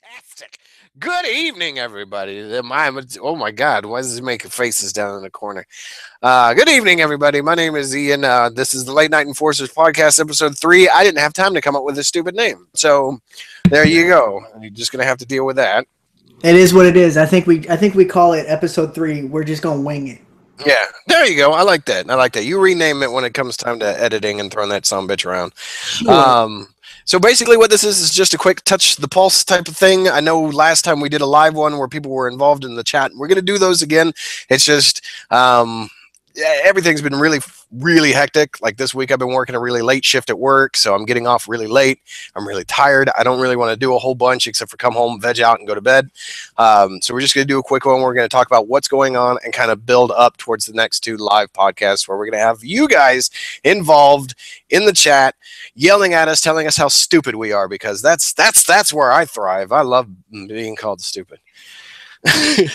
Fantastic. Good evening, everybody. Oh my God, why is he making faces down in the corner? Good evening, everybody. My name is Ian. This is the Late Night Enforcers podcast, episode 3. I didn't have time to come up with a stupid name, so there you go. You're just gonna have to deal with that. It is what it is. I think we call it episode 3. We're just gonna wing it. Yeah, there you go. I like that. I like that. You rename it when it comes time to editing and throwing that son bitch around. Sure. So basically, what this is just a quick touch the pulse type of thing. I know last time we did a live one where people were involved in the chat. We're gonna do those again. It's just everything's been really hectic. Like this week, I've been working a really late shift at work, so I'm getting off really late. I'm really tired. I don't really want to do a whole bunch except for come home, veg out, and go to bed. So we're just going to do a quick one. We're going to talk about what's going on and kind of build up towards the next 2 live podcasts where we're going to have you guys involved in the chat, yelling at us, telling us how stupid we are, because that's where I thrive. I love being called stupid.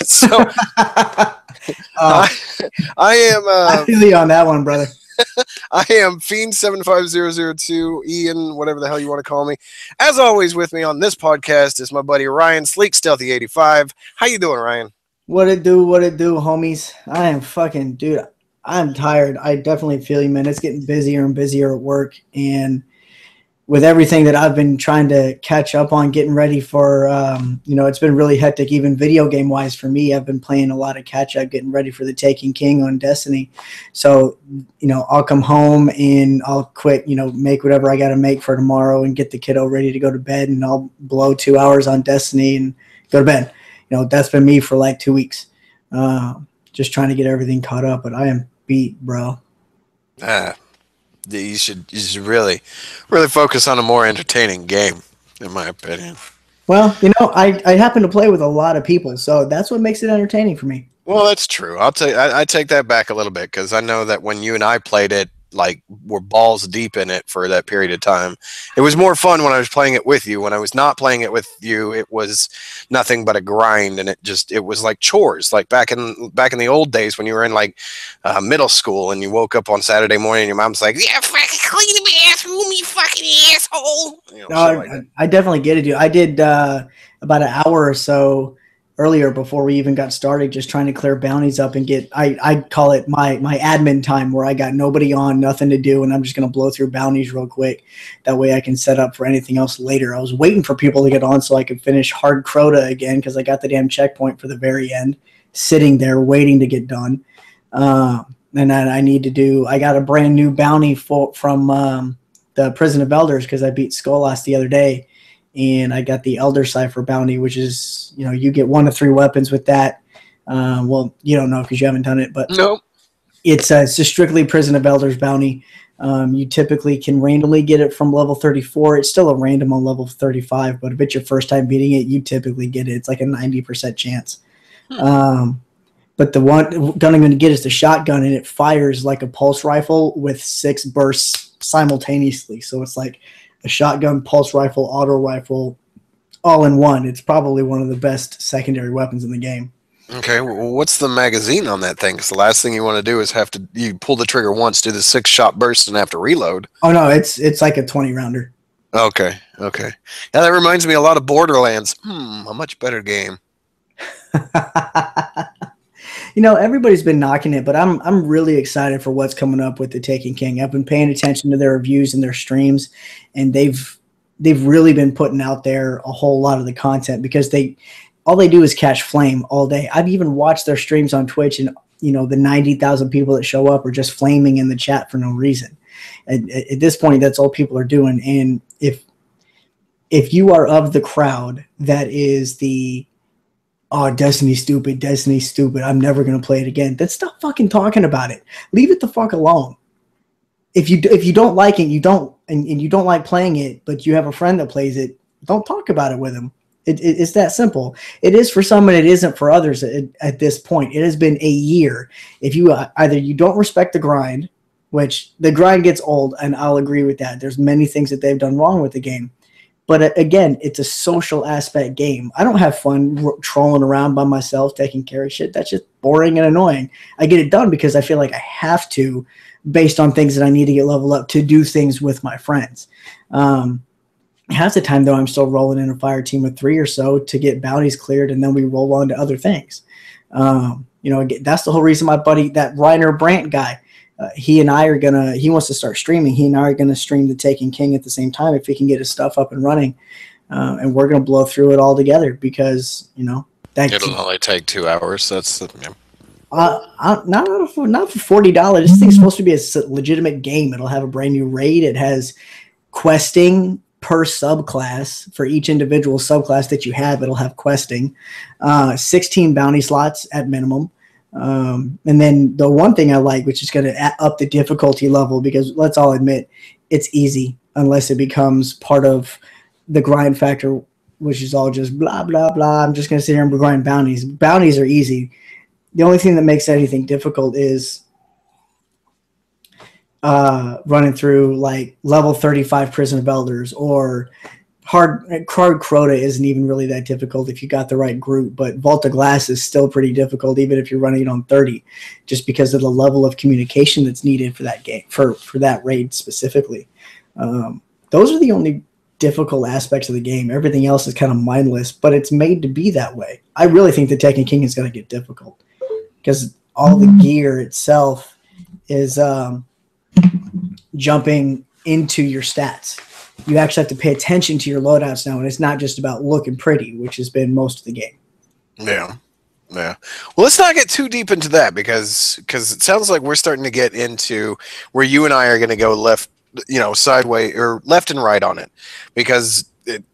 So I am. I feel you on that one, brother. I am Fiend75002, Ian, whatever the hell you want to call me. As always, with me on this podcast is my buddy Ryan, Sleek Stealthy85. How you doing, Ryan? What it do, homies? I am fucking, dude, I'm tired. I definitely feel you, man. It's getting busier and busier at work, and with everything that I've been trying to catch up on, getting ready for, it's been really hectic, even video game wise for me. I've been playing a lot of catch up, getting ready for the Taken King on Destiny. So, I'll come home and I'll quit, make whatever I got to make for tomorrow and get the kiddo ready to go to bed, and I'll blow 2 hours on Destiny and go to bed. That's been me for like 2 weeks. Just trying to get everything caught up, but I am beat, bro. You should really focus on a more entertaining game, in my opinion. Well, I happen to play with a lot of people, so that's what makes it entertaining for me. Well, that's true. I take that back a little bit, because I know that when you and I played it, like, we're balls deep in it for that period of time. It was more fun when I was playing it with you. When I was not playing it with you, it was nothing but a grind, and it was like chores. Like back in the old days when you were in like middle school and you woke up on Saturday morning and your mom's like, "Yeah, fucking clean the bathroom, you fucking asshole." I definitely get it, dude. I did about an hour or so earlier before we even got started, just trying to clear bounties up and get, I call it my admin time, where I got nobody on, nothing to do, and I'm just going to blow through bounties real quick. That way I can set up for anything else later. I was waiting for people to get on so I could finish hard Crota again, because I got the damn checkpoint for the very end, sitting there waiting to get done. And then I got a brand new bounty from the Prison of Elders, because I beat Skolas the other day. And I got the Elder Cipher bounty, which is, you get 1 to 3 weapons with that. Well, you don't know because you haven't done it, but nope. It's a strictly Prison of Elders bounty. You typically can randomly get it from level 34. It's still a random on level 35, but if it's your first time beating it, you typically get it. It's like a 90% chance. But the one gun I'm going to get is the shotgun, and it fires like a pulse rifle with 6 bursts simultaneously. So it's like a shotgun, pulse rifle, auto rifle, all in one. It's probably one of the best secondary weapons in the game. Okay, well, what's the magazine on that thing? Because the last thing you want to do is you pull the trigger once, do the 6-shot burst, and have to reload. Oh no, it's like a 20-rounder. Okay. Yeah, that reminds me a lot of Borderlands. A much better game. Everybody's been knocking it, but I'm really excited for what's coming up with the Taken King. I've been paying attention to their reviews and their streams, and they've really been putting out there a whole lot of the content, because all they do is catch flame all day. I've even watched their streams on Twitch, and the 90,000 people that show up are just flaming in the chat for no reason. At this point, that's all people are doing. And if you are of the crowd that is the Destiny's stupid, I'm never going to play it again, then stop fucking talking about it. Leave it the fuck alone. If you don't like it, you don't like playing it, but you have a friend that plays it, don't talk about it with him. It's that simple. It is for some and it isn't for others at this point. It has been a year. If you either you don't respect the grind, which the grind gets old, and I'll agree with that. There's many things that they've done wrong with the game. But again, it's a social aspect game. I don't have fun trolling around by myself, taking care of shit. That's just boring and annoying. I get it done because I feel like I have to, based on things that I need to get leveled up to do things with my friends. Half the time, though, I'm still rolling in a fire team of 3 or so to get bounties cleared, and then we roll on to other things. That's the whole reason my buddy, that Reiner Brandt guy, he and I are gonna. He wants to start streaming. He and I are gonna stream the Taken King at the same time if he can get his stuff up and running, and we're gonna blow through it all together because that. It'll only take 2 hours. That's yeah. Not for $40. This thing's supposed to be a legitimate game. It'll have a brand new raid. It has questing per subclass for each individual subclass that you have. It'll have questing, 16 bounty slots at minimum. And then the one thing I like, which is going to up the difficulty level, because let's all admit it's easy unless it becomes part of the grind factor, which is all just blah, blah, blah. I'm just going to sit here and grind bounties. Bounties are easy. The only thing that makes anything difficult is running through like level 35 Prison of Elders, or hard Crota isn't even really that difficult if you got the right group, but Vault of Glass is still pretty difficult even if you're running it on 30, just because of the level of communication that's needed for that game, for that raid specifically. Those are the only difficult aspects of the game. Everything else is kind of mindless, but it's made to be that way. I really think the Tekken King is going to get difficult because all the gear itself is jumping into your stats. You actually have to pay attention to your loadouts now, and it's not just about looking pretty, which has been most of the game. Yeah. Well, let's not get too deep into that because it sounds like we're starting to get into where you and I are going to go left, sideways or left and right on it, because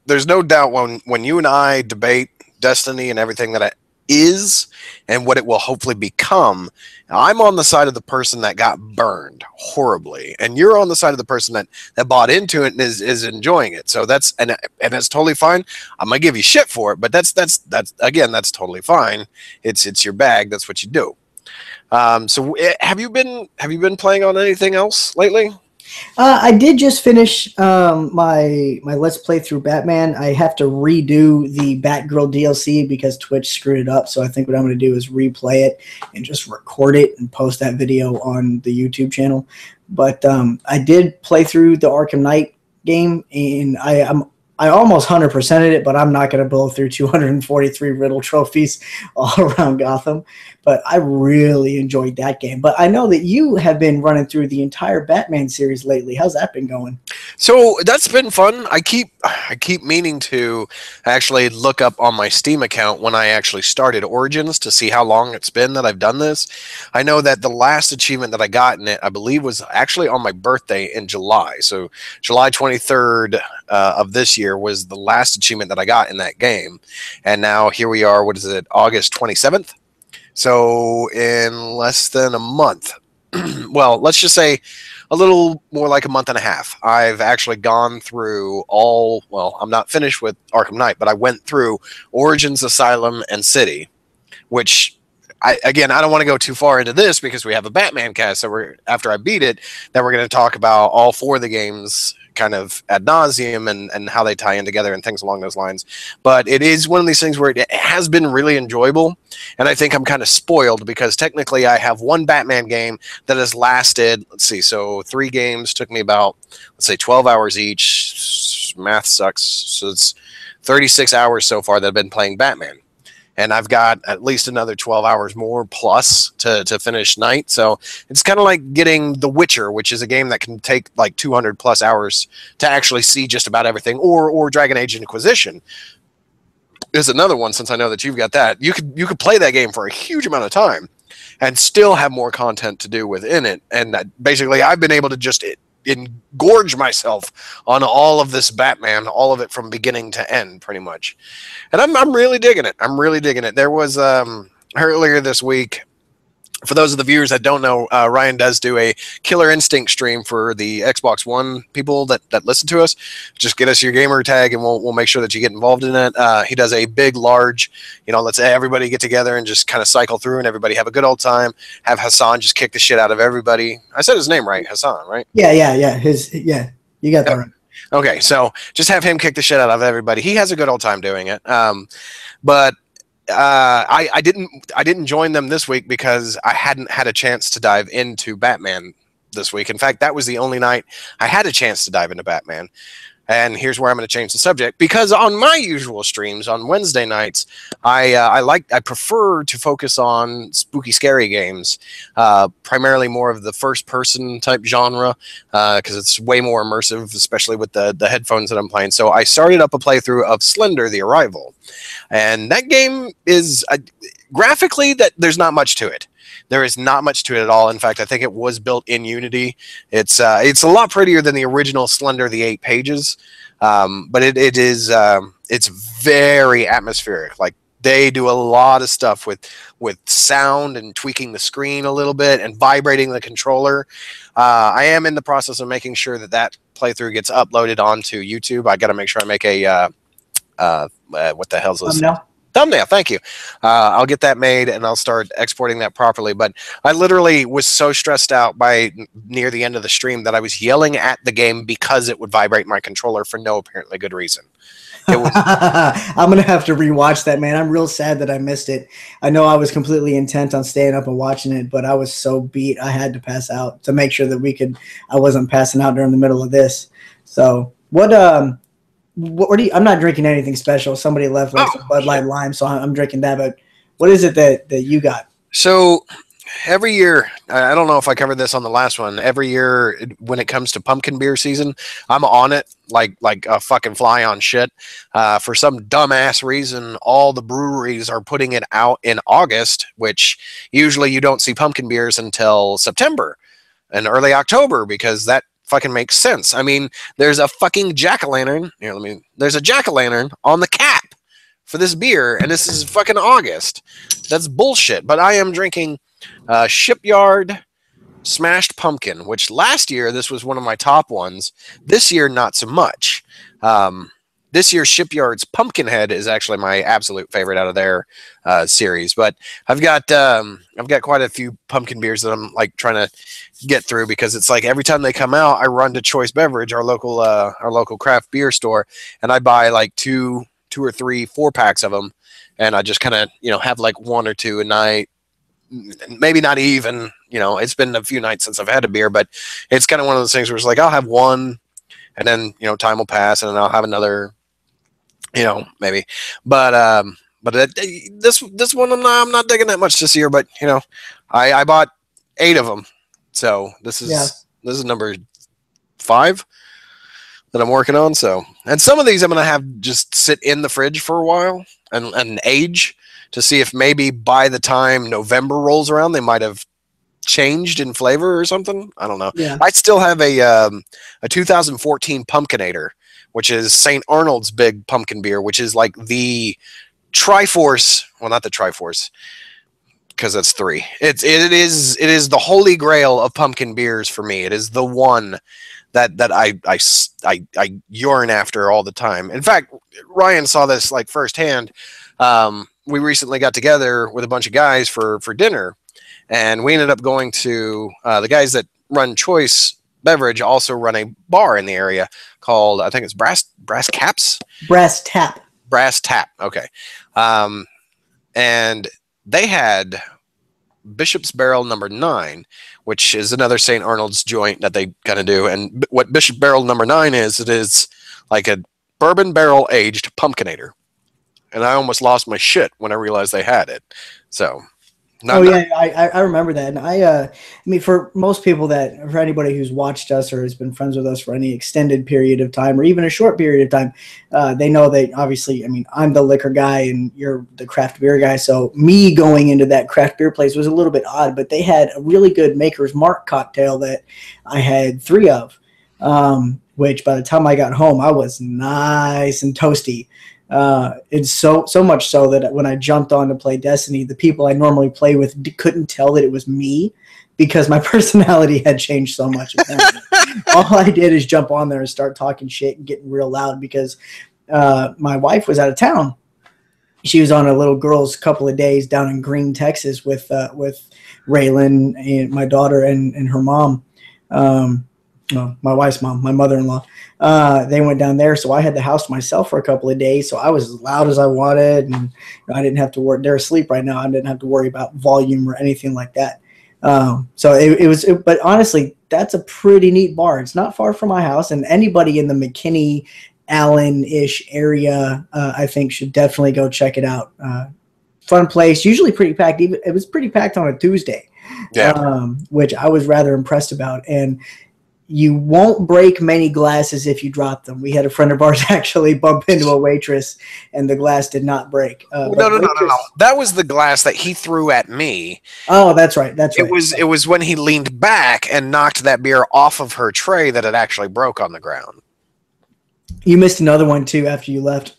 there's no doubt when you and I debate Destiny and everything that it is and what it will hopefully become, I'm on the side of the person that got burned horribly, and you're on the side of the person that bought into it and is enjoying it. So that's totally fine. I'm gonna give you shit for it, but that's totally fine. It's your bag. That's what you do. So have you been playing on anything else lately? I did just finish my Let's Play through Batman. I have to redo the Batgirl DLC because Twitch screwed it up. So I think what I'm going to do is replay it and just record it and post that video on the YouTube channel. But I did play through the Arkham Knight game, and I almost 100%ed it, but I'm not going to blow through 243 Riddle trophies all around Gotham. But I really enjoyed that game. But I know that you have been running through the entire Batman series lately. How's that been going? So that's been fun. I keep meaning to actually look up on my Steam account when I actually started Origins to see how long it's been that I've done this. I know that the last achievement that I got in it, I believe, was actually on my birthday in July. So July 23rd of this year was the last achievement that I got in that game. And now here we are, what is it, August 27th? So in less than a month, well, let's just say a little more like a month and a half, I've actually gone through I'm not finished with Arkham Knight, but I went through Origins, Asylum, and City, which I don't want to go too far into this because we have a Batman cast. So after I beat it, then we're going to talk about all four of the games kind of ad nauseum and how they tie in together and things along those lines. But it is one of these things where it has been really enjoyable. And I think I'm kind of spoiled because technically I have one Batman game that has lasted, so 3 games took me about, 12 hours each. Math sucks. So it's 36 hours so far that I've been playing Batman. And I've got at least another 12 hours more plus to finish Night. So it's kind of like getting The Witcher, which is a game that can take like 200 plus hours to actually see just about everything, or Dragon Age Inquisition is another one. Since I know that you've got that, you could play that game for a huge amount of time and still have more content to do within it. And basically I've been able to just engorge myself on all of this Batman, all of it from beginning to end, pretty much. And I'm really digging it. I'm really digging it. There was earlier this week, for those of the viewers that don't know, Ryan does do a Killer Instinct stream for the Xbox One people that listen to us. Just get us your gamer tag and we'll make sure that you get involved in it. He does a big, large, let's everybody get together and just kind of cycle through and everybody have a good old time. Have Hassan just kick the shit out of everybody. I said his name right, Hassan, right? Yeah. You got that right. Okay, so just have him kick the shit out of everybody. He has a good old time doing it. But I didn't join them this week because I hadn't had a chance to dive into Batman this week. In fact, that was the only night I had a chance to dive into Batman. And here's where I'm going to change the subject, because on my usual streams on Wednesday nights, I prefer to focus on spooky, scary games, primarily more of the first person type genre, because it's way more immersive, especially with the headphones that I'm playing. So I started up a playthrough of Slender: The Arrival, and that game is graphically that there's not much to it. There is not much to it at all. In fact, I think it was built in Unity. It's a lot prettier than the original Slender, the 8 pages, but it's very atmospheric. Like they do a lot of stuff with sound and tweaking the screen a little bit and vibrating the controller. I am in the process of making sure that playthrough gets uploaded onto YouTube. I got to make sure I make a what the hell's this? No. Thumbnail, thank you. I'll get that made and I'll start exporting that properly. But I literally was so stressed out by near the end of the stream that I was yelling at the game because it would vibrate my controller for no apparently good reason. It was I'm gonna have to rewatch that, man. I'm real sad that I missed it. I know I was completely intent on staying up and watching it, but I was so beat I had to pass out to make sure that I wasn't passing out during the middle of this. So what do you, I'm not drinking anything special. Somebody left like some Bud Light Lime, so I'm drinking that. But what is it that you got? So every year, I don't know if I covered this on the last one. Every year, when it comes to pumpkin beer season, I'm on it like a fucking fly on shit. For some dumbass reason, all the breweries are putting it out in August, which usually you don't see pumpkin beers until September and early October, because that fucking makes sense. I mean, there's a fucking jack-o'-lantern. Here, there's a jack-o'-lantern on the cap for this beer, and this is fucking August. That's bullshit. But I am drinking Shipyard Smashed Pumpkin, which last year this was one of my top ones. This year, not so much. This year's Shipyard's Pumpkinhead is actually my absolute favorite out of their series. But I've got quite a few pumpkin beers that I'm like trying to get through, because it's like every time they come out, I run to Choice Beverage, our local craft beer store, and I buy like two or three 4-packs of them, and I just kind of have like one or two a night. Maybe not even. It's been a few nights since I've had a beer, but it's kind of one of those things where it's like I'll have one, and then time will pass, and then I'll have another. Maybe, but this one I'm not digging that much this year. But I bought 8 of them, so this is number 5 that I'm working on. So, and some of these I'm gonna have just sit in the fridge for a while and age to see if maybe by the time November rolls around they might have changed in flavor or something. I don't know. Yeah. I still have a 2014 Pumpkinator, which is St. Arnold's big pumpkin beer, which is like the Triforce. Well, not the Triforce, because that's 3. It is the holy grail of pumpkin beers for me. It is the one that I yearn after all the time. In fact, Ryan saw this like firsthand. We recently got together with a bunch of guys for dinner, and we ended up going to the guys that run Choice Beverage also run a bar in the area called, I think it's Brass Tap. Okay. And they had Bishop's Barrel number 9, which is another St. Arnold's joint that they kind of do. And what Bishop Barrel number 9 is, it is like a bourbon barrel aged Pumpkinator. And I almost lost my shit when I realized they had it. So Yeah, I remember that. And I mean, for most people for anybody who's watched us or has been friends with us for any extended period of time, or even a short period of time, they know that obviously, I mean, I'm the liquor guy and you're the craft beer guy. So me going into that craft beer place was a little bit odd, but they had a really good Maker's Mark cocktail that I had 3 of, which by the time I got home, I was nice and toasty. It's so much so that when I jumped on to play Destiny, the people I normally play with couldn't tell that it was me, because my personality had changed so much. All I did is jump on there and start talking shit and getting real loud, because my wife was out of town. She was on a little girl's couple of days down in Green, Texas with Raylan and my daughter and her mom. No, my wife's mom, my mother-in-law. They went down there, so I had the house to myself for a couple of days. So I was as loud as I wanted, and I didn't have to worry. They're asleep right now. I didn't have to worry about volume or anything like that. So but honestly, that's a pretty neat bar. It's not far from my house, and anybody in the McKinney, Allen-ish area, I think should definitely go check it out. Fun place, usually pretty packed. Even it was pretty packed on a Tuesday, Yeah. which I was rather impressed about. And you won't break many glasses if you drop them. We had a friend of ours actually bump into a waitress, and the glass did not break. Well, no, But no, no, no, no. waitress. That was the glass that he threw at me. Oh, that's right. That's It right. was it was when he leaned back and knocked that beer off of her tray that it actually broke on the ground. You missed another one too after you left.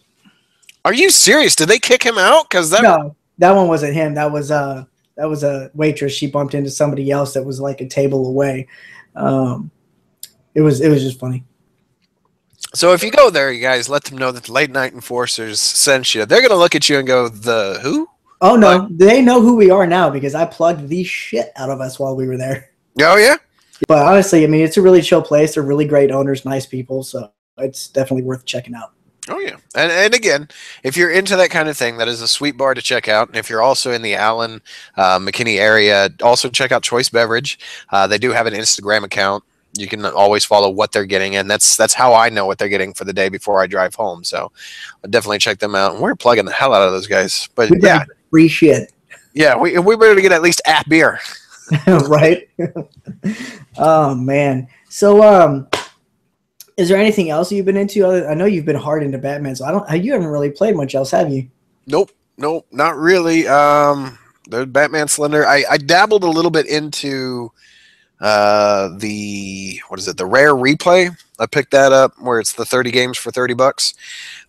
Are you serious? Did they kick him out? Because that. No, that one wasn't him. That was a waitress. She bumped into somebody else that was like a table away. Um, it was just funny. So if you go there, you guys let them know that the late night enforcers sent you. They're gonna look at you and go, "The who?" Oh What? no, they know who we are now because I plugged the shit out of us while we were there. Oh yeah. But honestly, I mean, it's a really chill place. They're really great owners, nice people, so it's definitely worth checking out. Oh yeah, and again, if you're into that kind of thing, that is a sweet bar to check out. And if you're also in the Allen, McKinney area, also check out Choice Beverage. They do have an Instagram account. You can always follow what they're getting, and that's how I know what they're getting for the day before I drive home. So I'll definitely check them out. And we're plugging the hell out of those guys. But We yeah, got free shit, yeah, we better get at least a beer. right? Oh man. So is there anything else you've been into? I know you've been hard into Batman, so I don't. You haven't really played much else, have you? Nope, nope, not really. The Batman Slender. I dabbled a little bit into the what is it, the rare replay. I picked that up where it's the 30 games for $30.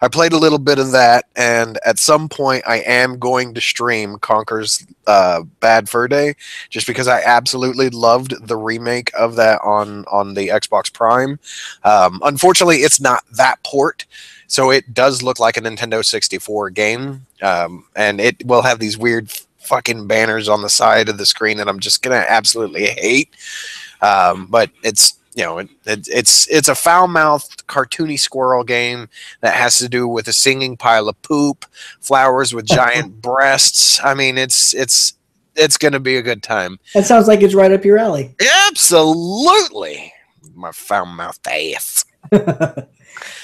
I played a little bit of that, and at some point I am going to stream Conker's Bad Fur Day, just because I absolutely loved the remake of that on the Xbox Prime. Unfortunately, it's not that port, so it does look like a Nintendo 64 game, and it will have these weird fucking banners on the side of the screen that I'm just gonna absolutely hate. But it's it's a foul mouthed cartoony squirrel game that has to do with a singing pile of poop, flowers with giant breasts. I mean, it's gonna be a good time. That sounds like it's right up your alley. Absolutely, my foul mouthed ass.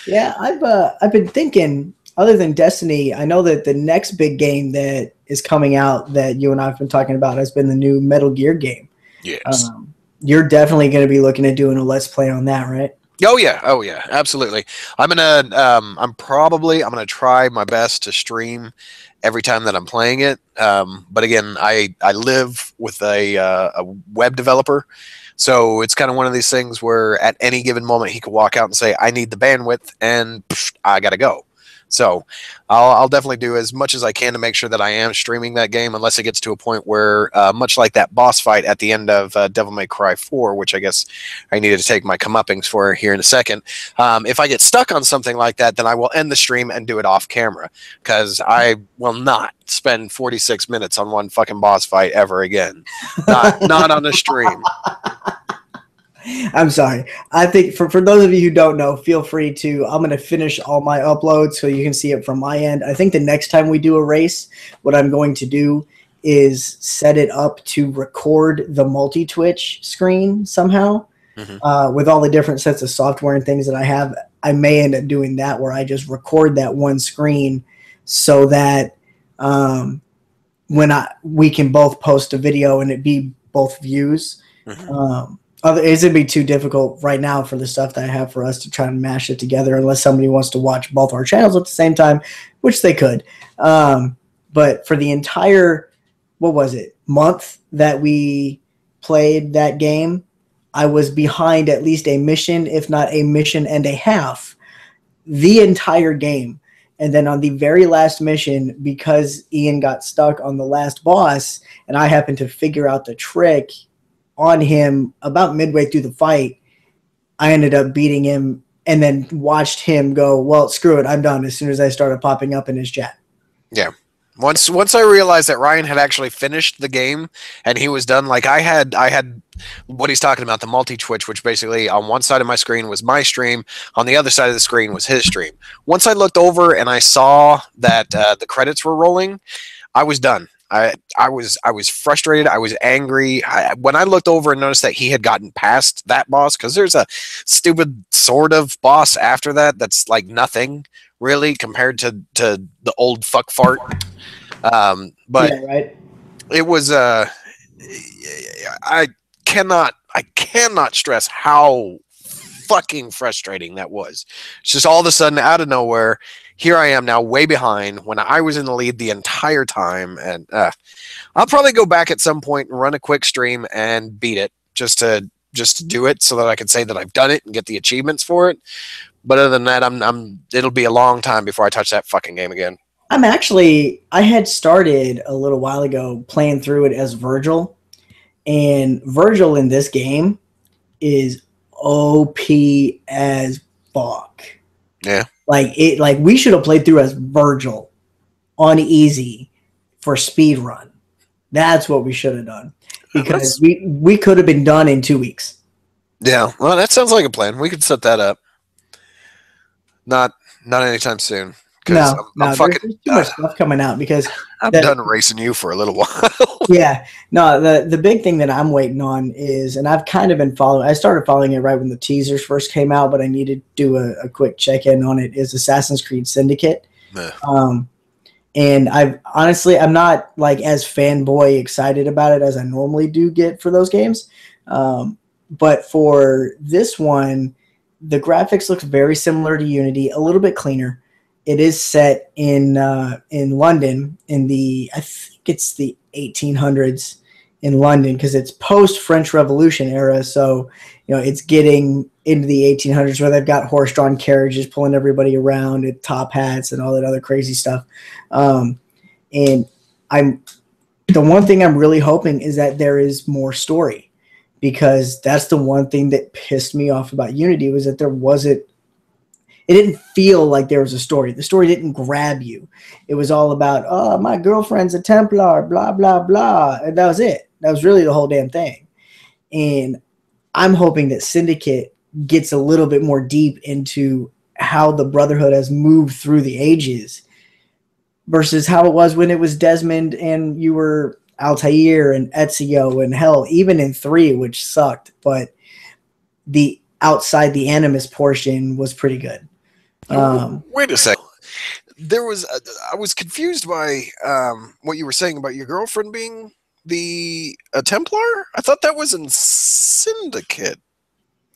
Yeah, I've been thinking. Other than Destiny, I know that the next big game that is coming out that you and I have been talking about has been the new Metal Gear game. Yes. You're definitely going to be looking at doing a let's play on that, right? Oh yeah, absolutely. I'm gonna try my best to stream every time that I'm playing it. But again, I live with a web developer, so it's kind of one of these things where at any given moment he could walk out and say, "I need the bandwidth," and psh, I gotta go. So I'll definitely do as much as I can to make sure that I am streaming that game, unless it gets to a point where, much like that boss fight at the end of Devil May Cry 4, which I guess I needed to take my comeuppings for here in a second. If I get stuck on something like that, then I will end the stream and do it off camera, because I will not spend 46 minutes on one fucking boss fight ever again. Not on the stream. I'm sorry. I think for those of you who don't know, feel free to. I'm going to finish all my uploads so you can see it from my end. I think the next time we do a race, what I'm going to do is set it up to record the multi-Twitch screen somehow. With all the different sets of software and things that I have. I may end up doing that where I just record that one screen so that we can both post a video and it be both views. It's going to be too difficult right now for the stuff that I have for us to try and mash it together unless somebody wants to watch both our channels at the same time, which they could. But for the entire, what was it, month that we played that game, I was behind at least a mission, if not a mission and a half, the entire game. And then on the very last mission, because Ian got stuck on the last boss and I happened to figure out the trick on him about midway through the fight, I ended up beating him and then watched him go, well, screw it, I'm done, as soon as I started popping up in his chat. Yeah. Once I realized that Ryan had actually finished the game and he was done, like I had what he's talking about, the multi-Twitch, which basically on one side of my screen was my stream, on the other side of the screen was his stream. Once I looked over and I saw that the credits were rolling, I was done. I was frustrated. I was angry. When I looked over and noticed that he had gotten past that boss, because there's a stupid sort of boss after that that's like nothing really compared to the old fuck fart. But Yeah, right. it was I I cannot stress how fucking frustrating that was. It's just all of a sudden out of nowhere, here I am now way behind when I was in the lead the entire time, and I'll probably go back at some point and run a quick stream and beat it just to do it so that I can say that I've done it and get the achievements for it. But other than that, I'm it'll be a long time before I touch that fucking game again. I had started a little while ago playing through it as Virgil, and Virgil in this game is OP as fuck. Yeah. Like we should have played through as Virgil on easy for speed run. That's what we should have done because That's, we could have been done in 2 weeks. yeah. Well, that sounds like a plan. We could set that up. Not not anytime soon because No, I'm no, fucking there's too much stuff coming out because I'm the done racing you for a little while. yeah, no, the big thing that I'm waiting on is, and I've kind of been following. I started following it right when the teasers first came out, but I need to do a quick check in on it. Is Assassin's Creed Syndicate? Um, and I'm not like as fanboy excited about it as I normally do get for those games. But for this one, the graphics looks very similar to Unity, a little bit cleaner. It is set in London in I think it's the 1800s in London because it's post French Revolution era. So it's getting into the 1800s where they've got horse-drawn carriages pulling everybody around at top hats and all that other crazy stuff. And the one thing I'm really hoping is that there is more story, because that's the one thing that pissed me off about Unity was that it didn't feel like there was a story. The story didn't grab you. It was all about, oh, my girlfriend's a Templar, blah, blah, blah. And that was it. That was really the whole damn thing. And I'm hoping that Syndicate gets a little bit more deep into how the Brotherhood has moved through the ages versus how it was when it was Desmond and you were Altair and Ezio and hell, even in 3, which sucked. But the outside the Animus portion was pretty good. Wait a second. I was confused by what you were saying about your girlfriend being a Templar. I thought that was in Syndicate.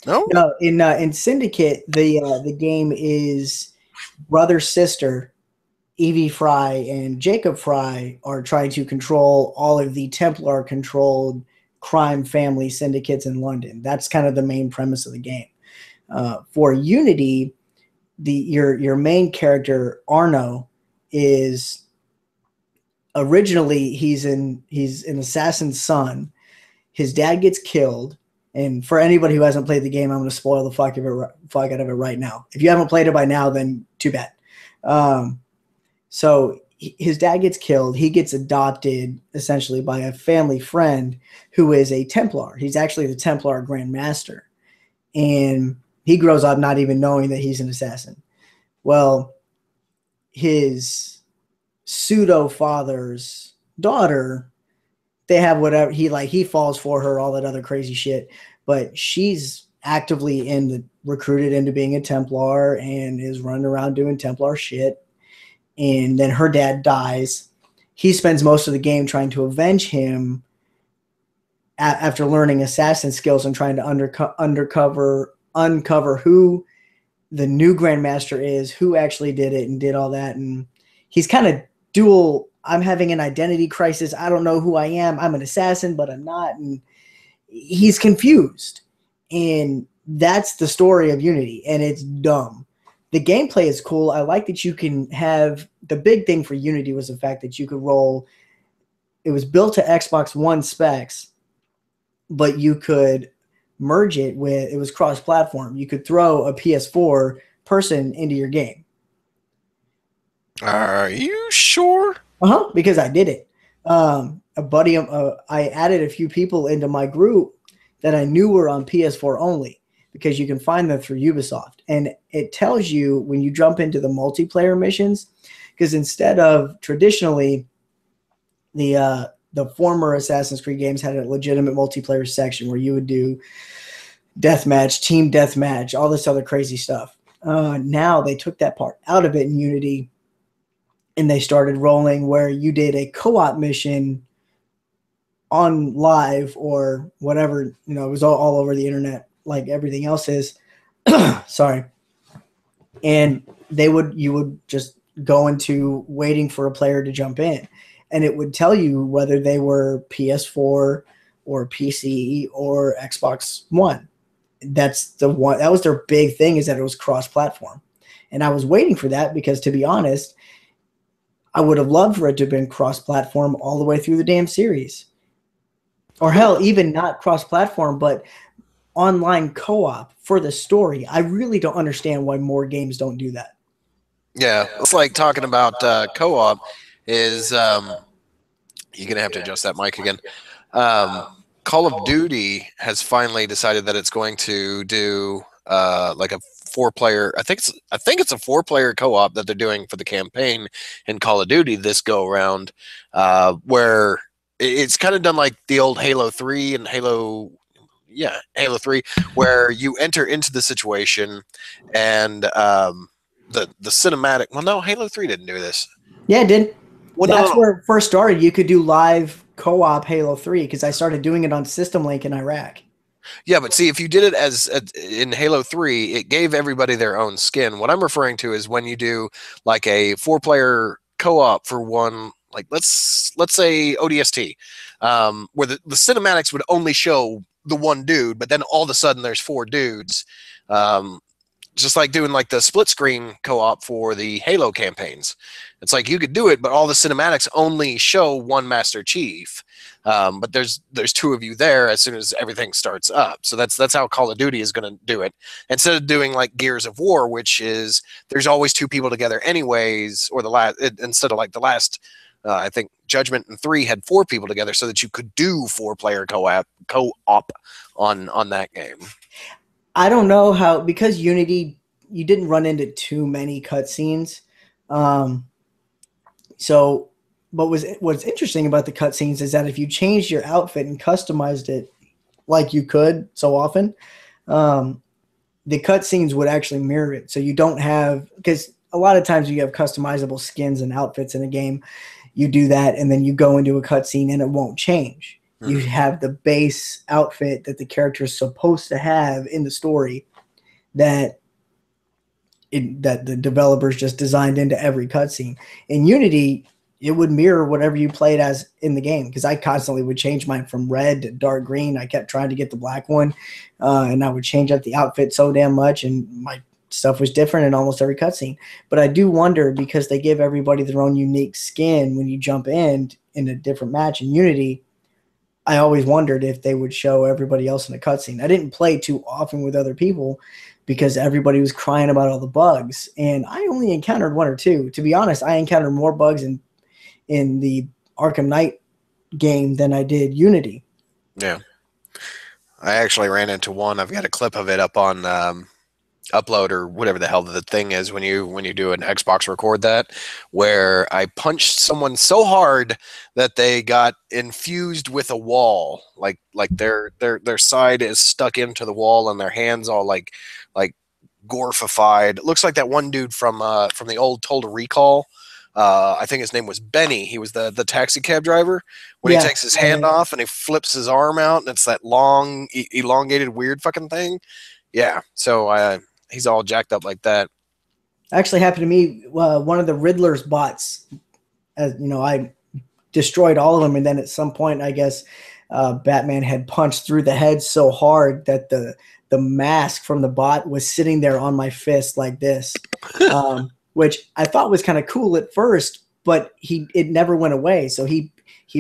No. No, in Syndicate, the game is brother sister. Evie Fry and Jacob Fry are trying to control all of the Templar controlled crime family syndicates in London. That's kind of the main premise of the game. For Unity, your main character Arno is originally he's an assassin's son. His dad gets killed, and for anybody who hasn't played the game, I'm going to spoil the fuck out of it right now. If you haven't played it by now, then too bad. So his dad gets killed. He gets adopted essentially by a family friend who is a Templar. He's actually the Templar Grand Master, and he grows up not even knowing that he's an assassin. Well, his pseudo father's daughter, they have whatever he falls for her, all that other crazy shit, but she's actively recruited into being a Templar and is running around doing Templar shit. And then her dad dies. He spends most of the game trying to avenge him after learning assassin skills and trying to uncover who the new Grandmaster is, who actually did it and did all that. And he's kind of dual. I'm having an identity crisis. I don't know who I am. I'm an assassin, but I'm not. And he's confused. And that's the story of Unity. And it's dumb. The gameplay is cool. I like that you can have the big thing for Unity was the fact that you could roll. It was built to Xbox One specs, but you could merge it with, it was cross-platform. You could throw a PS4 person into your game. Are you sure? Because I did it. A buddy, I added a few people into my group that I knew were on PS4 only, because you can find them through Ubisoft. And it tells you when you jump into the multiplayer missions, because instead of traditionally the former Assassin's Creed games had a legitimate multiplayer section where you would do deathmatch, team deathmatch, all this other crazy stuff. Now they took that part out of it in Unity, and they started rolling where you did a co-op mission on live or whatever. You know, it was all over the internet like everything else is. Sorry. And you would just go into waiting for a player to jump in, and it would tell you whether they were PS4 or PC or Xbox One. That's the one that was their big thing, is that it was cross-platform. And I was waiting for that because, to be honest, I would have loved for it to have been cross-platform all the way through the damn series. Or hell, even not cross-platform, but online co-op for the story. I really don't understand why more games don't do that. Yeah, it's like talking about co-op is you're gonna have to adjust that mic again. Call of Duty has finally decided that it's going to do like a 4-player. I think it's a 4-player co-op that they're doing for the campaign in Call of Duty this go around, where it's kind of done like the old Halo 3 and Halo 3, where you enter into the situation and the cinematic. Well, no, Halo 3 didn't do this. Yeah, it did. Well, That's where it first started. You could do live co-op Halo 3 because I started doing it on System Link in Iraq. Yeah, but see, if you did it as in Halo 3, it gave everybody their own skin. What I'm referring to is when you do like a 4-player co-op for one, like let's say ODST, where the cinematics would only show the one dude, but then all of a sudden there's 4 dudes. Just like doing like the split screen co-op for the Halo campaigns. It's like you could do it, but all the cinematics only show one Master Chief. But there's 2 of you there as soon as everything starts up. So that's how Call of Duty is going to do it. Instead of doing like Gears of War, which is there's always 2 people together anyways, or instead of like the last, I think Judgment and 3 had 4 people together so that you could do 4-player co-op on that game. I don't know how, because Unity, you didn't run into too many cutscenes. So, but what's interesting about the cutscenes is that if you changed your outfit and customized it like you could so often, the cutscenes would actually mirror it. So you don't have, because a lot of times you have customizable skins and outfits in a game. You do that, and then you go into a cutscene and it won't change. You have the base outfit that the character is supposed to have in the story that the developers just designed into every cutscene. In Unity, it would mirror whatever you played as in the game, because I constantly would change mine from red to dark green. I kept trying to get the black one, and I would change up the outfit so damn much, and my stuff was different in almost every cutscene. But I do wonder, because they give everybody their own unique skin when you jump in a different match in Unity, I always wondered if they would show everybody else in a cutscene. I didn't play too often with other people because everybody was crying about all the bugs, and I only encountered 1 or 2. To be honest, I encountered more bugs in the Arkham Knight game than I did Unity. Yeah, I actually ran into one. I've got a clip of it up on Upload or whatever the hell the thing is when you do an Xbox record that, where I punched someone so hard that they got infused with a wall, like their side is stuck into the wall and their hands all like gorfified. It looks like that one dude from the old Total Recall. I think his name was Benny. He was the taxi cab driver. When he takes his hand off and he flips his arm out, and it's that long, elongated, weird fucking thing. Yeah, so he's all jacked up like that. Actually happened to me. One of the Riddler's bots, as you know, I destroyed all of them, and then at some point, I guess Batman had punched through the head so hard that the mask from the bot was sitting there on my fist like this, which I thought was kind of cool at first, but it never went away. So he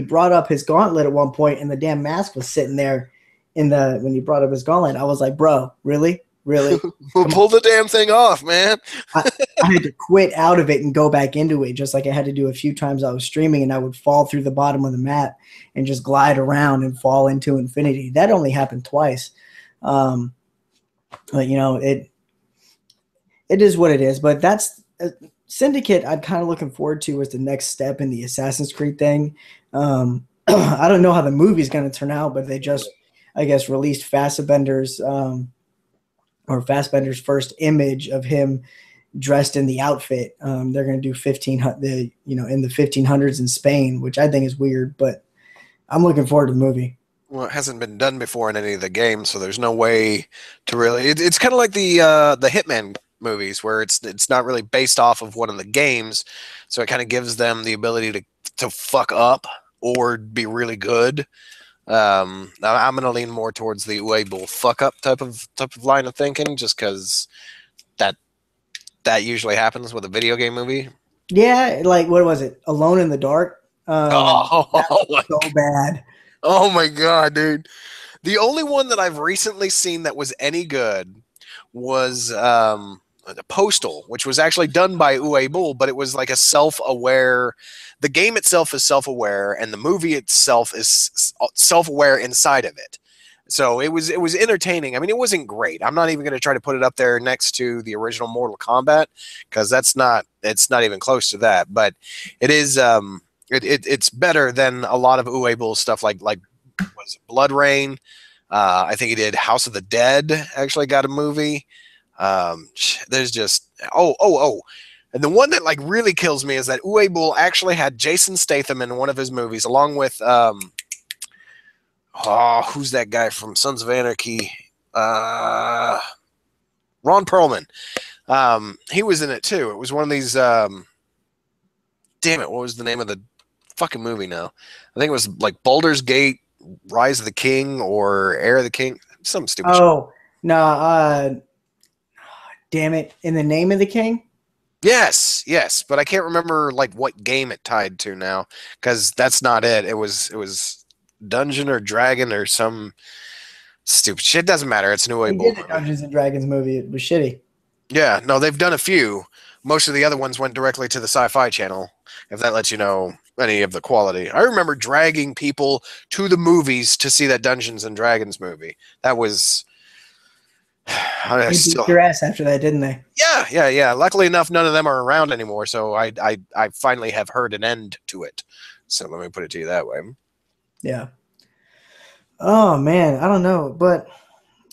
brought up his gauntlet at one point, and the damn mask was sitting there when he brought up his gauntlet. I was like, bro, really? Really? Pull the damn thing off, man. I had to quit out of it and go back into it, just like I had to do a few times I was streaming, and I would fall through the bottom of the map and just glide around and fall into infinity. That only happened twice. But, you know, it is what it is. But that's Syndicate, I'm kind of looking forward to as the next step in the Assassin's Creed thing. I don't know how the movie's going to turn out, but they just, I guess, released Fassbender's or Fassbender's first image of him dressed in the outfit. They're going to do 1500, in the 1500s in Spain, which I think is weird, but I'm looking forward to the movie. Well, it hasn't been done before in any of the games, so there's no way to really. It's kind of like the Hitman movies, where it's not really based off of one of the games, so it kind of gives them the ability to fuck up or be really good. I'm gonna lean more towards the Uable fuck up type of line of thinking, just because that that usually happens with a video game movie. Yeah, like what was it? Alone in the Dark. Oh, That oh was my, so bad. oh my god, dude! The only one that I've recently seen that was any good was Postal, which was actually done by Uwe Boll, but it was like a self-aware. The game itself is self-aware, and the movie itself is self-aware inside of it. So it was entertaining. I mean, it wasn't great. I'm not even going to try to put it up there next to the original Mortal Kombat because it's not even close to that. But it is it's better than a lot of Uwe Boll stuff like was it Blood Rain. I think he did House of the Dead. Actually, got a movie. There's just and the one that like really kills me is that Uwe Boll actually had Jason Statham in one of his movies, along with who's that guy from Sons of Anarchy? Ron Perlman. He was in it too. It was one of these. Damn it! What was the name of the fucking movie now? I think it was like Baldur's Gate, Rise of the King, or Heir of the King. Some stupid shit. Oh no! Damn it! In the Name of the King. Yes, yes, but I can't remember like what game it tied to now because that's not it. It was Dungeon or Dragon or some stupid shit. Doesn't matter. It's a new They Able did the movie. Dungeons and Dragons movie. It was shitty. Yeah, no, they've done a few. Most of the other ones went directly to the Sci-Fi Channel. If that lets you know any of the quality, I remember dragging people to the movies to see that Dungeons and Dragons movie. That was I They still beat your ass after that, didn't they? Yeah, yeah, yeah. Luckily enough, none of them are around anymore, so I finally have heard an end to it. So let me put it to you that way. Yeah. Oh man, I don't know, but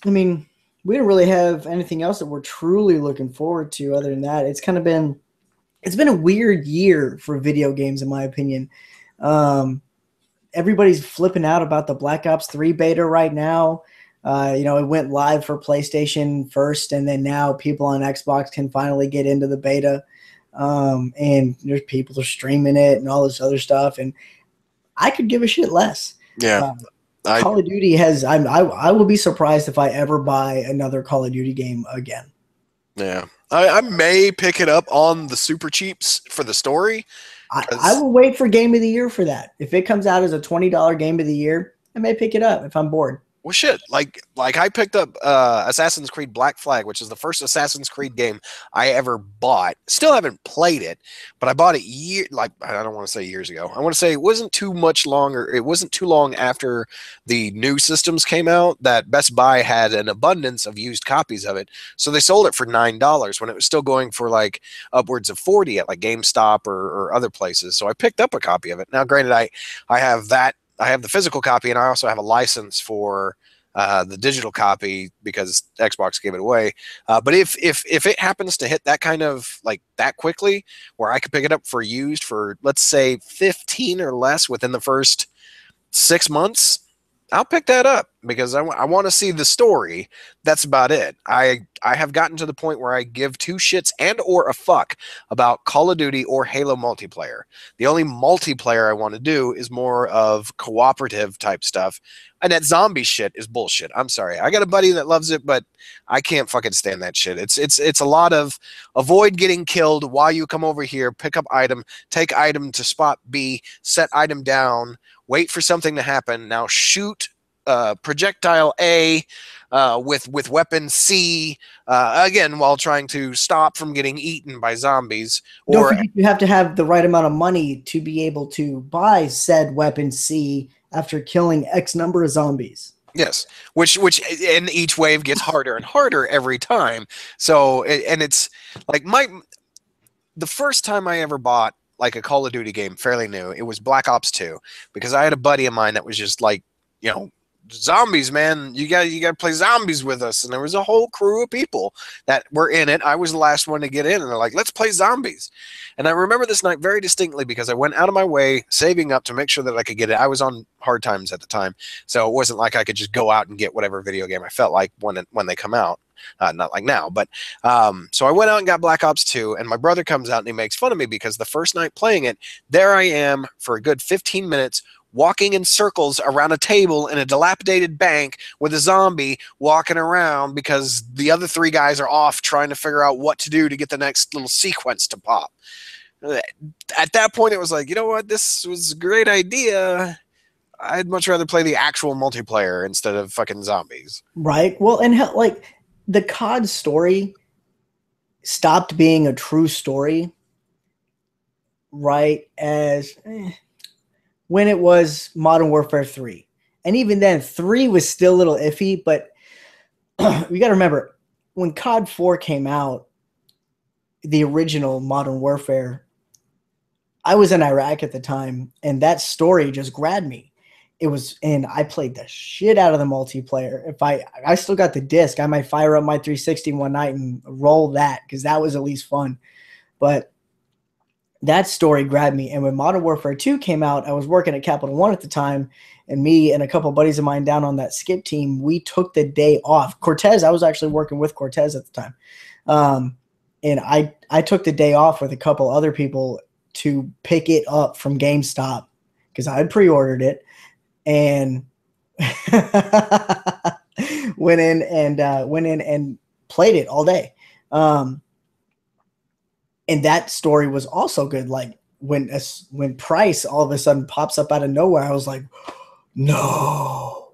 I mean, we don't really have anything else that we're truly looking forward to other than that. It's been a weird year for video games, in my opinion. Um, Everybody's flipping out about the Black Ops 3 beta right now. It went live for PlayStation first, and then now people on Xbox can finally get into the beta. And there's people are streaming it and all this other stuff. And I could give a shit less. Yeah, Um, I Call of Duty has. I will be surprised if I ever buy another Call of Duty game again. yeah. I may pick it up on the super cheaps for the story I because will wait for Game of the Year for that. If it comes out as a $20 Game of the Year, I may pick it up if I'm bored. well, shit. Like I picked up Assassin's Creed Black Flag, which is the first Assassin's Creed game I ever bought. Still haven't played it, but I bought it I don't want to say years ago. I want to say it wasn't too much longer. It wasn't too long after the new systems came out that Best Buy had an abundance of used copies of it. So they sold it for $9 when it was still going for like upwards of 40 at like GameStop or other places. So I picked up a copy of it. Now, granted, I have that I have the physical copy, and I also have a license for the digital copy because Xbox gave it away. But if it happens to hit that kind of like that quickly, where I could pick it up for used for let's say 15 or less within the first 6 months, I'll pick that up because I want to see the story. That's about it. I have gotten to the point where I give two shits and or a fuck about Call of Duty or Halo multiplayer. The only multiplayer I want to do is more of cooperative type stuff. And that zombie shit is bullshit. I'm sorry. I got a buddy that loves it, but I can't fucking stand that shit. It's a lot of avoid getting killed while you come over here, pick up item, take item to spot B, set item down, wait for something to happen. Now shoot projectile A with weapon C again while trying to stop from getting eaten by zombies. Don't Or forget you have to have the right amount of money to be able to buy said weapon C after killing X number of zombies. yes, which in each wave gets harder and harder every time. So and it's like the first time I ever bought like a Call of Duty game, fairly new, it was Black Ops 2 because I had a buddy of mine that was just like, you know, zombies, man. You got to play zombies with us, and there was a whole crew of people that were in it. I was the last one to get in, and they're like, "Let's play zombies." And I remember this night very distinctly because I went out of my way saving up to make sure that I could get it. I was on hard times at the time, so it wasn't like I could just go out and get whatever video game I felt like when they come out. Not like now, but so I went out and got Black Ops 2, and my brother comes out and he makes fun of me because the first night playing it, there I am for a good 15 minutes walking in circles around a table in a dilapidated bank with a zombie walking around because the other three guys are off trying to figure out what to do to get the next little sequence to pop. At that point, it was like, you know what? This was a great idea. I'd much rather play the actual multiplayer instead of fucking zombies. Right. Well, and like the COD story stopped being a true story, right? As when it was Modern Warfare 3. And even then, 3 was still a little iffy, but we got to remember when COD 4 came out, the original Modern Warfare, I was in Iraq at the time, and that story just grabbed me. It was, and I played the shit out of the multiplayer. If I still got the disc, I might fire up my 360 one night and roll that because that was at least fun. But that story grabbed me. And when Modern Warfare 2 came out, I was working at Capital One at the time, and me and a couple of buddies of mine down on that skip team, we took the day off. Cortez, I was actually working with Cortez at the time. And I took the day off with a couple other people to pick it up from GameStop because I had pre-ordered it. And went in and played it all day. And that story was also good. Like when Price all of a sudden pops up out of nowhere, I was like, no,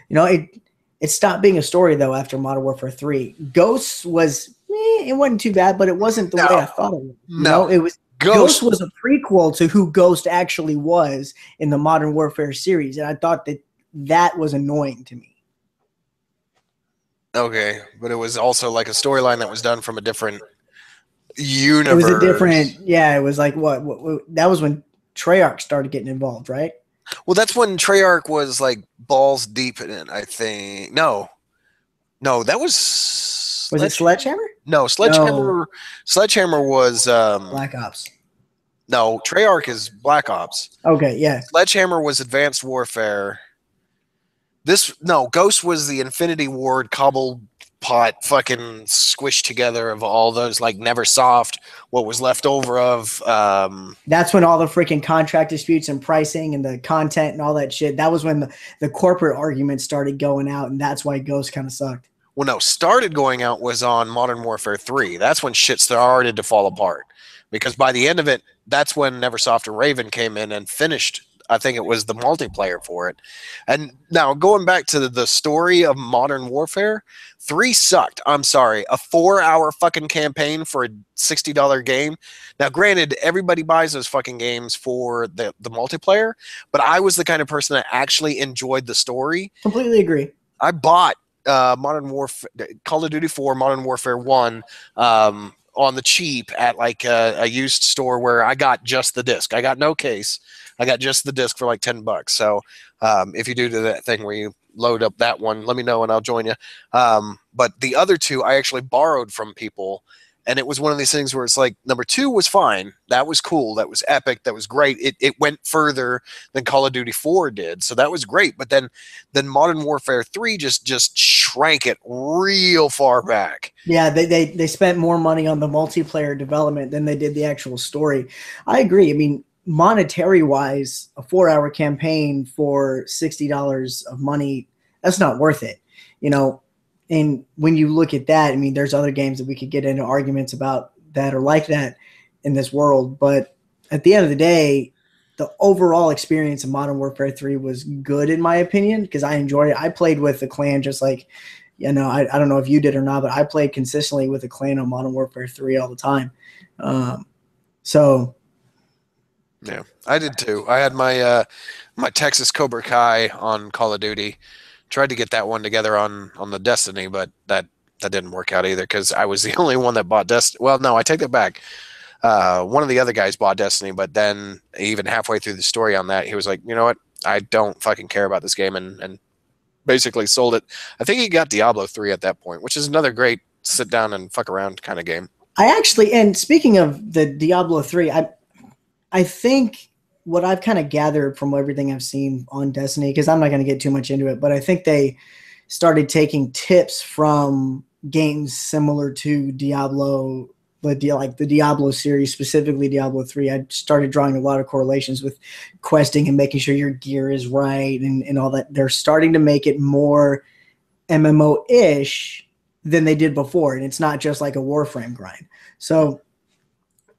it stopped being a story though after Modern Warfare 3. Ghosts was it wasn't too bad, but it wasn't the way I thought it was. No, it was. Ghost was a prequel to who Ghost actually was in the Modern Warfare series, and I thought that was annoying to me. Okay, but it was also like a storyline that was done from a different universe. It was a different, yeah. It was like what that was when Treyarch started getting involved, right? Well, that's when Treyarch was like balls deep in it. I think no, that was it Sledgehammer? No, Sledgehammer. No. Sledgehammer was Black Ops. No, Treyarch is Black Ops. Okay, yeah. Sledgehammer was Advanced Warfare. Ghost was the Infinity Ward cobbled pot fucking squished together of all those like Neversoft, what was left over of. That's when all the freaking contract disputes and pricing and the content and all that shit. That was when the corporate arguments started going out, and that's why Ghost kind of sucked. Well, no, started going out was on Modern Warfare 3. That's when shit started to fall apart. Because by the end of it, that's when Neversoft and Raven came in and finished, I think it was the multiplayer for it. And now, going back to the story of Modern Warfare, 3 sucked. I'm sorry. A 4-hour fucking campaign for a $60 game. Now, granted, everybody buys those fucking games for the multiplayer, but I was the kind of person that actually enjoyed the story. Completely agree. I bought Modern Warfare, Call of Duty 4, Modern Warfare 1 on the cheap at like a used store where I got just the disc. I got no case. I got just the disc for like $10. So if you do that thing where you load up that one, let me know and I'll join you. But the other 2 I actually borrowed from people. And it was one of these things where it's like, number 2 was fine. That was cool. That was epic. That was great. It went further than Call of Duty 4 did. So that was great. But then Modern Warfare 3 just shrank it real far back. Yeah, they spent more money on the multiplayer development than they did the actual story. I agree. I mean, monetary-wise, a 4-hour campaign for $60 of money, that's not worth it. And when you look at that, I mean, there's other games that we could get into arguments about that are like that in this world. But at the end of the day, the overall experience of Modern Warfare 3 was good, in my opinion, because I enjoyed it. I played with the clan just like, I don't know if you did or not, but I played consistently with the clan on Modern Warfare 3 all the time. Yeah, I did too. I had my my Texas Cobra Kai on Call of Duty. Tried to get that one together on the Destiny, but that didn't work out either because I was the only one that bought Destiny. Well, no, I take that back. one of the other guys bought Destiny, but then even halfway through the story on that, he was like, you know what? I don't fucking care about this game, and basically sold it. I think he got Diablo 3 at that point, which is another great sit down and fuck around kind of game. I actually, and speaking of the Diablo 3, I think what I've kind of gathered from everything I've seen on Destiny, because I'm not going to get too much into it, but I think they started taking tips from games similar to Diablo, like the Diablo series, specifically Diablo 3. I started drawing a lot of correlations with questing and making sure your gear is right and all that. They're starting to make it more MMO-ish than they did before, and it's not just like a Warframe grind. So,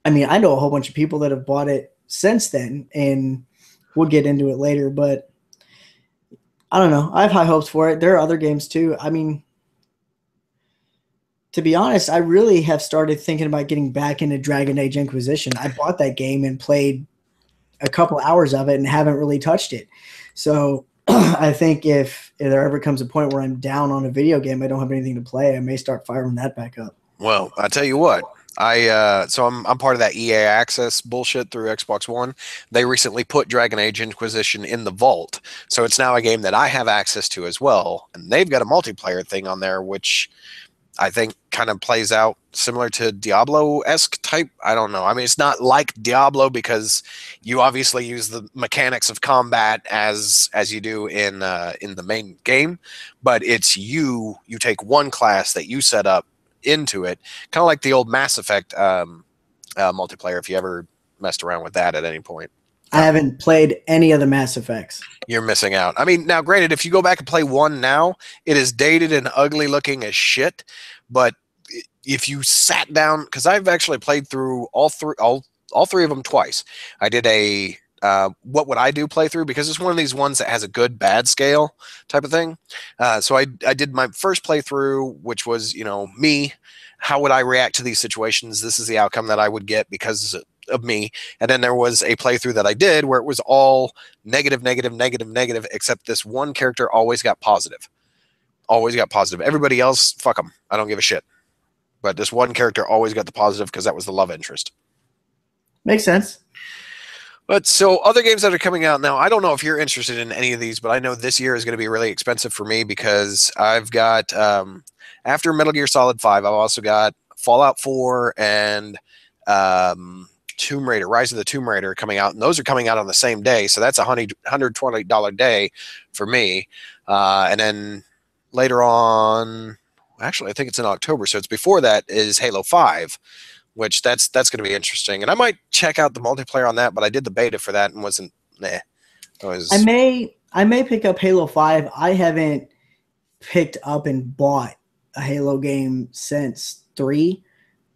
I mean, I know a whole bunch of people that have bought it since then, and we'll get into it later, but I don't know. I have high hopes for it. There are other games too. I mean, to be honest, I really have started thinking about getting back into Dragon Age Inquisition. I bought that game and played a couple hours of it and haven't really touched it. So I think if there ever comes a point where I'm down on a video game, I don't have anything to play, I may start firing that back up. Well, I tell you what, I'm part of that EA Access bullshit through Xbox One. They recently put Dragon Age Inquisition in the vault, so it's now a game that I have access to as well, and they've got a multiplayer thing on there, which I think kind of plays out similar to Diablo-esque type. I don't know. I mean, it's not like Diablo because you obviously use the mechanics of combat as you do in the main game, but it's you take one class that you set up into it, kind of like the old Mass Effect multiplayer. If you ever messed around with that at any point. I haven't played any of the Mass Effects. You're missing out. I mean, now granted, if you go back and play one now, it is dated and ugly looking as shit. But if you sat down, because I've actually played through all three of them twice. I did a what would I do playthrough, because it's one of these ones that has a good bad scale type of thing. So I did my first playthrough, which was me. How would I react to these situations? This is the outcome that I would get because of me. And then there was a playthrough that I did where it was all negative, negative, negative, negative, except this one character always got positive. Always got positive. Everybody else, fuck them. I don't give a shit. But this one character always got the positive because that was the love interest. Makes sense. But so other games that are coming out now, I don't know if you're interested in any of these, but I know this year is going to be really expensive for me because I've got, after Metal Gear Solid 5, I've also got Fallout 4 and Tomb Raider, Rise of the Tomb Raider coming out, and those are coming out on the same day, so that's a $120 day for me. And then later on, actually, I think it's in October, so it's before that, is Halo 5, which that's going to be interesting. And I might check out the multiplayer on that, but I did the beta for that and wasn't, nah. I may pick up Halo 5. I haven't picked up and bought a Halo game since 3.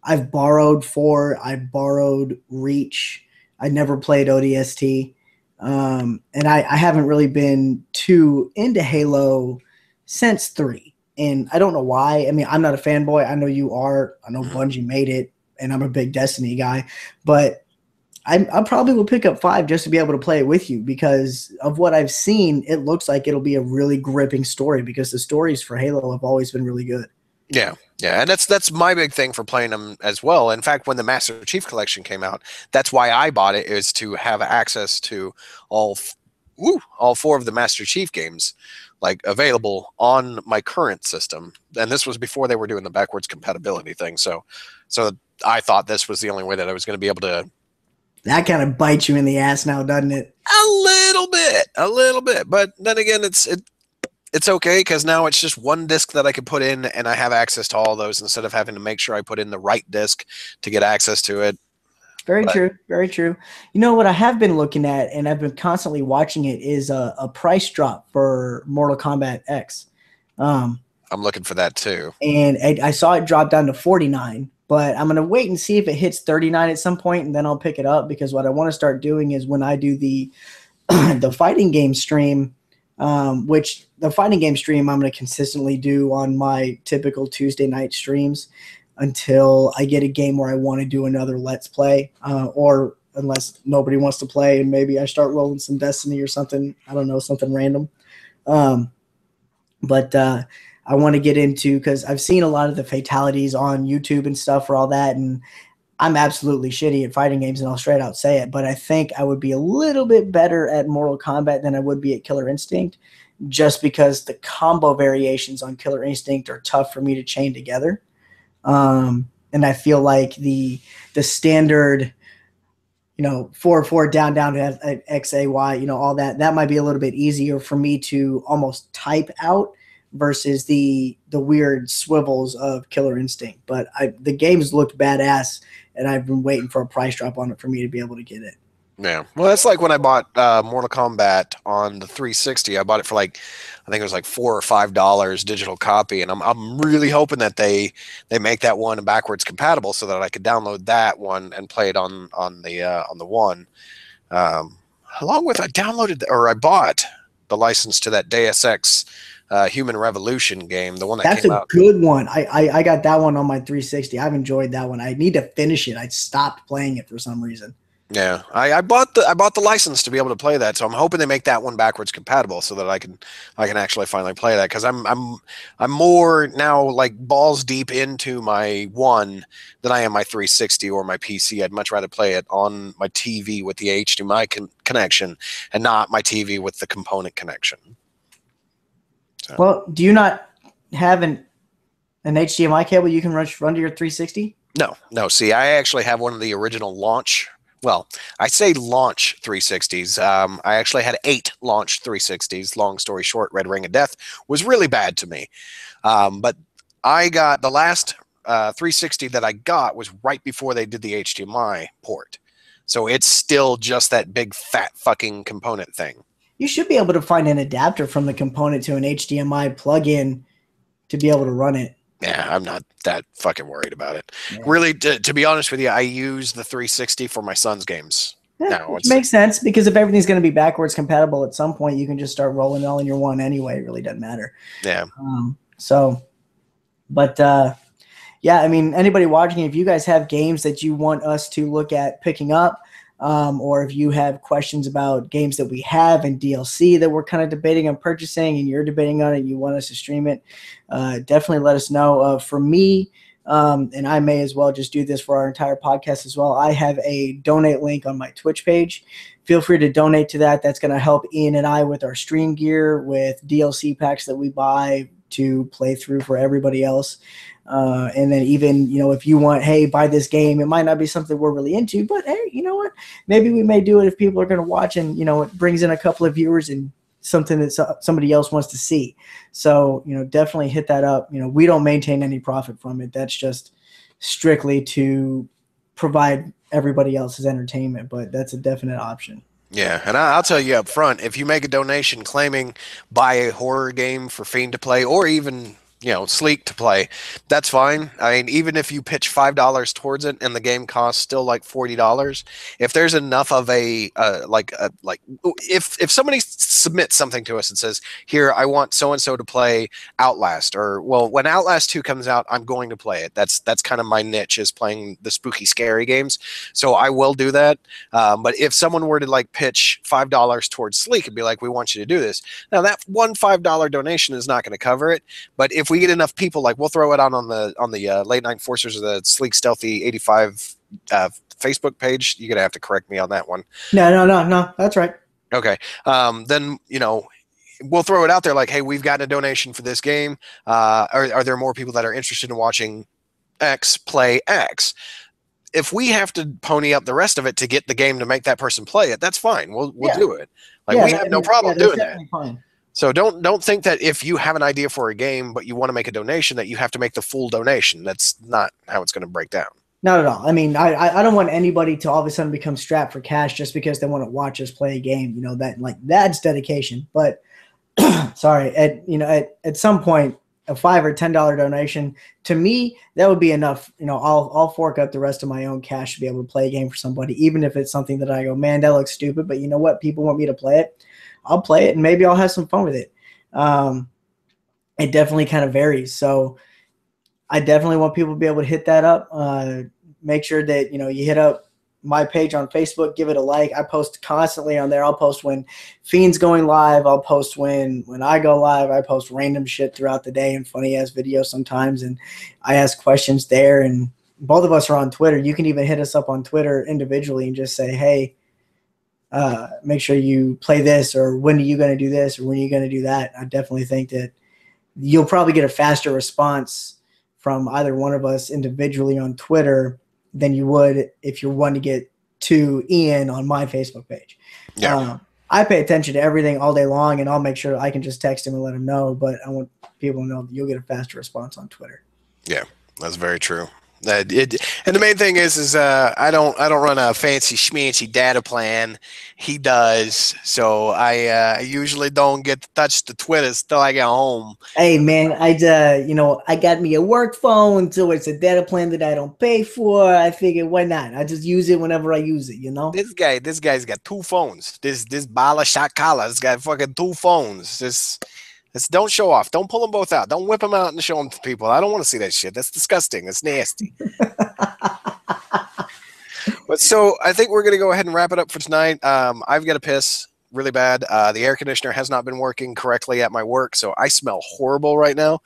I've borrowed 4. I borrowed Reach. I never played ODST. And I haven't really been too into Halo since 3. And I don't know why. I mean, I'm not a fanboy. I know you are. I know Bungie made it, and I'm a big Destiny guy. But I probably will pick up 5 just to be able to play it with you, because of what I've seen, it looks like it'll be a really gripping story, because the stories for Halo have always been really good. Yeah, and that's my big thing for playing them as well. In fact, when the Master Chief Collection came out, that's why I bought it, is to have access to all 4 of the Master Chief games, like, available on my current system. And this was before they were doing the backwards compatibility thing. So I thought this was the only way that I was going to be able to. That kind of bites you in the ass now, doesn't it? A little bit. But then again, it's okay, because now it's just one disc that I can put in, and I have access to all those instead of having to make sure I put in the right disc to get access to it. Very true. Very true. You know what I have been looking at, and I've been constantly watching it, is a price drop for Mortal Kombat X. I'm looking for that too. And I saw it drop down to 49, but I'm going to wait and see if it hits 39 at some point, and then I'll pick it up, because what I want to start doing is, when I do the the fighting game stream, which the fighting game stream I'm going to consistently do on my typical Tuesday night streams until I get a game where I want to do another Let's Play, or unless nobody wants to play and maybe I start rolling some Destiny or something. I don't know, something random. But I want to get into, because I've seen a lot of the fatalities on YouTube and stuff for all that, and I'm absolutely shitty at fighting games, and I'll straight out say it. But I think I would be a little bit better at Mortal Kombat than I would be at Killer Instinct, just because the combo variations on Killer Instinct are tough for me to chain together. And I feel like the standard, 4-4 down down to XAY, all that might be a little bit easier for me to almost type out versus the weird swivels of Killer Instinct. But the game's looked badass, and I've been waiting for a price drop on it for me to be able to get it. Yeah. Well, that's like when I bought Mortal Kombat on the 360. I bought it for I think it was like $4 or $5 digital copy, and I'm really hoping that they make that one backwards compatible so that I could download that one and play it on the one. Along with I bought the license to that Deus Ex Human Revolution game, the one that That's came a out. good one. I got that one on my 360. I've enjoyed that one. I need to finish it. I stopped playing it for some reason. Yeah, I bought the license to be able to play that, so I'm hoping they make that one backwards compatible so that I can actually finally play that, because I'm more now like balls deep into my one than I am my 360 or my PC. I'd much rather play it on my TV with the HDMI connection and not my TV with the component connection. So. Well, do you not have an HDMI cable you can run to your 360? No. See, I actually have one of the original launch. Well, I say launch 360s. I actually had 8 launch 360s. Long story short, Red Ring of Death was really bad to me. But I got the last 360 that I got was right before they did the HDMI port. So it's still just that big fat fucking component thing. You should be able to find an adapter from the component to an HDMI plug-in to be able to run it. Yeah, I'm not that fucking worried about it. Yeah. Really, to be honest with you, I use the 360 for my son's games. Yeah, which makes sense, because if everything's going to be backwards compatible at some point, you can just start rolling it all in your one anyway. It really doesn't matter. Yeah. Yeah, I mean, anybody watching, if you guys have games that you want us to look at picking up, or if you have questions about games that we have and DLC that we're kind of debating on purchasing and you're debating on it and you want us to stream it, definitely let us know. For me, and I may as well just do this for our entire podcast as well, I have a donate link on my Twitch page. Feel free to donate to that. That's going to help Ian and I with our stream gear, with DLC packs that we buy to play through for everybody else. And then even, if you want, hey, buy this game, it might not be something we're really into, but hey, you know what? Maybe we may do it if people are going to watch, and, it brings in a couple of viewers and something that somebody else wants to see. So, definitely hit that up. We don't maintain any profit from it. That's just strictly to provide everybody else's entertainment, but that's a definite option. Yeah, and I'll tell you up front, if you make a donation claiming buy a horror game for Fiend to play, or even Sleek to play, that's fine. I mean, even if you pitch $5 towards it and the game costs still like $40, if there's enough of if somebody submits something to us and says, here, I want so and so to play Outlast, or when Outlast 2 comes out, I'm going to play it. That's kind of my niche, is playing the spooky scary games. So I will do that. But if someone were to pitch $5 towards Sleek and be like, we want you to do this, now that one $5 donation is not going to cover it. But if we get enough people, we'll throw it out on the Late Night Enforcers or the Sleek Stealthy 85 Facebook page. You're gonna have to correct me on that one. No, that's right. Okay, then we'll throw it out there hey, we've gotten a donation for this game. Are there more people that are interested in watching X play X? If we have to pony up the rest of it to get the game to make that person play it, that's fine. We'll do it. We have no problem doing that. Fine. So don't think that if you have an idea for a game but you want to make a donation that you have to make the full donation. That's not how it's going to break down. Not at all. I mean, I don't want anybody to all of a sudden become strapped for cash just because they want to watch us play a game. That's dedication. But sorry, at some point, a $5 or $10 donation, to me, that would be enough. I'll fork up the rest of my own cash to be able to play a game for somebody, even if it's something that I go, man, that looks stupid, but you know what? People want me to play it. I'll play it, and maybe I'll have some fun with it. It definitely kind of varies. So I definitely want people to be able to hit that up. Make sure that, you hit up my page on Facebook, give it a like. I post constantly on there. I'll post when Fiend's going live. I'll post when I go live. I post random shit throughout the day and funny ass videos sometimes. And I ask questions there, and both of us are on Twitter. You can even hit us up on Twitter individually and just say, hey, make sure you play this, or when are you going to do this, or when are you going to do that. I definitely think that you'll probably get a faster response from either one of us individually on Twitter than you would if you're one to get to Ian on my Facebook page. Yeah. I pay attention to everything all day long, and I'll make sure I can just text him and let him know, but I want people to know that you'll get a faster response on Twitter. Yeah, that's very true. And the main thing is I don't run a fancy schmancy data plan. He does, so I usually don't get to touch the Twitter till I get home. Hey man, I got me a work phone, so it's a data plan that I don't pay for. I figured why not? I just use it whenever I use it. This guy's got two phones. This Bala Shakala has got fucking two phones. This don't show off. Don't pull them both out. Don't whip them out and show them to people. I don't want to see that shit. That's disgusting. That's nasty. But so I think we're gonna go ahead and wrap it up for tonight. I've got to piss really bad. The air conditioner has not been working correctly at my work, so I smell horrible right now.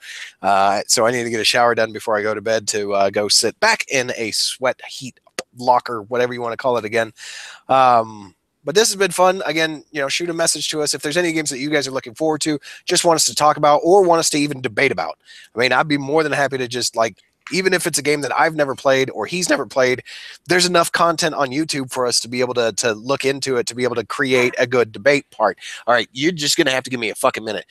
So I need to get a shower done before I go to bed to go sit back in a sweat heat locker, whatever you want to call it again. But this has been fun. Again, shoot a message to us if there's any games that you guys are looking forward to, just want us to talk about or want us to even debate about. I mean, I'd be more than happy to just even if it's a game that I've never played or he's never played, there's enough content on YouTube for us to be able to look into it, to be able to create a good debate part. All right, you're just going to have to give me a fucking minute.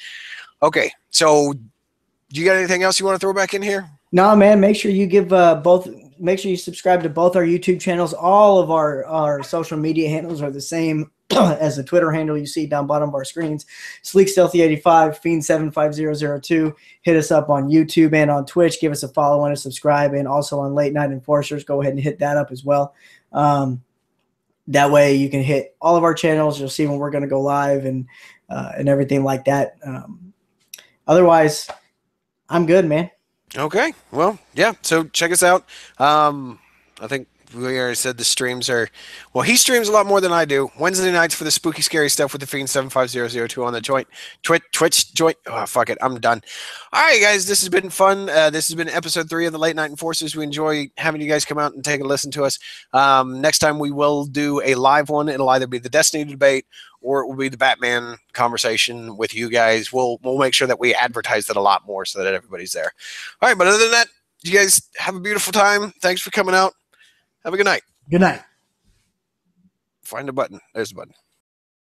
Okay, so do you got anything else you want to throw back in here? No, man, make sure you give make sure you subscribe to both our YouTube channels. All of our social media handles are the same as the Twitter handle you see down bottom of our screens. Sleek Stealthy 85, Fiend 75002. Hit us up on YouTube and on Twitch. Give us a follow and a subscribe, and also on Late Night Enforcers. Go ahead and hit that up as well. That way you can hit all of our channels. You'll see when we're going to go live and everything like that. Otherwise, I'm good, man. Okay. Well, yeah. So check us out. I think we already said the streams are. Well, he streams a lot more than I do. Wednesday nights for the spooky, scary stuff with the Fiend 75002 on the Twitch joint. Oh, fuck it. I'm done. All right, guys. This has been fun. This has been episode 3 of the Late Night Enforcers. We enjoy having you guys come out and take a listen to us. Next time we will do a live one. It'll either be the Destiny debate or it will be the Batman conversation with you guys. We'll make sure that we advertise that a lot more so that everybody's there. All right, but other than that, you guys have a beautiful time. Thanks for coming out. Have a good night. Good night. Find a button. There's the button.